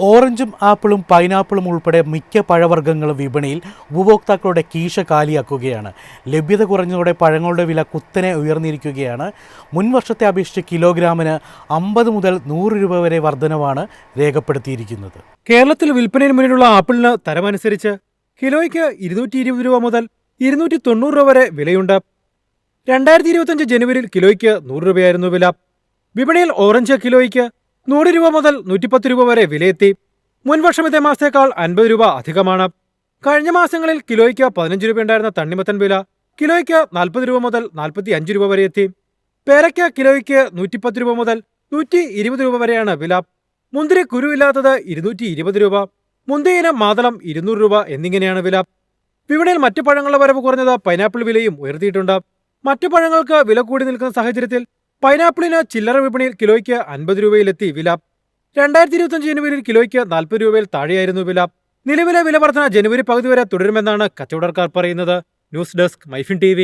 ഓറഞ്ചും ആപ്പിളും പൈനാപ്പിളും ഉൾപ്പെടെ മിക്ക പഴവർഗ്ഗങ്ങളും വിപണിയിൽ ഉപഭോക്താക്കളുടെ കീശ കാലിയാക്കുകയാണ്. ലഭ്യത കുറഞ്ഞതോടെ പഴങ്ങളുടെ വില കുത്തനെ ഉയർന്നിരിക്കുകയാണ്. മുൻവർഷത്തെ അപേക്ഷിച്ച് കിലോഗ്രാമിന് 50 മുതൽ 100 രൂപ വരെ വർധനവാണ് രേഖപ്പെടുത്തിയിരിക്കുന്നത്. കേരളത്തിൽ വിൽപ്പനയിൽ മുന്നിലുള്ള ആപ്പിളിന് തരമനുസരിച്ച് കിലോയ്ക്ക് 220 രൂപ മുതൽ 290 രൂപ വരെ വിലയുണ്ട്. 2025 ജനുവരിയിൽ കിലോയ്ക്ക് 100 രൂപയായിരുന്നു വില. വിപണിയിൽ ഓറഞ്ച് കിലോയ്ക്ക് 100 രൂപ മുതൽ 110 രൂപ വരെ വിലയെത്തി. മുൻവർഷം ഇതേ മാസത്തേക്കാൾ 50 രൂപ അധികമാണ്. കഴിഞ്ഞ മാസങ്ങളിൽ കിലോയ്ക്ക് 15 രൂപയുണ്ടായിരുന്ന തണ്ണിമത്തൻ വില കിലോയ്ക്ക് 40 രൂപ മുതൽ 45 രൂപ വരെ എത്തി. പേരയ്ക്ക് കിലോയ്ക്ക് 110 രൂപ മുതൽ 120 രൂപ വരെയാണ് വില. മുന്തിരി കുരുവില്ലാത്തത് 220 രൂപ, മുന്തിയിനം മാതളം 200 രൂപ എന്നിങ്ങനെയാണ് വില. വിപണിയിൽ മറ്റു പഴങ്ങളുടെ വരവ് കുറഞ്ഞത് പൈനാപ്പിൾ വിലയും ഉയർത്തിയിട്ടുണ്ട്. മറ്റു പഴങ്ങൾക്ക് വില കൂടി നിൽക്കുന്ന സാഹചര്യത്തിൽ പൈനാപ്പിളിന് ചില്ലറ വിപണിയിൽ കിലോയ്ക്ക് 50 രൂപയിലെത്തി വില. 2025 ജനുവരിയിൽ കിലോയ്ക്ക് 40 രൂപയിൽ താഴെയായിരുന്നു വില. നിലവിലെ വില വർധന ജനുവരി പകുതി വരെ തുടരുമെന്നാണ് കച്ചവടക്കാർ പറയുന്നത്. News desk MyFin TV.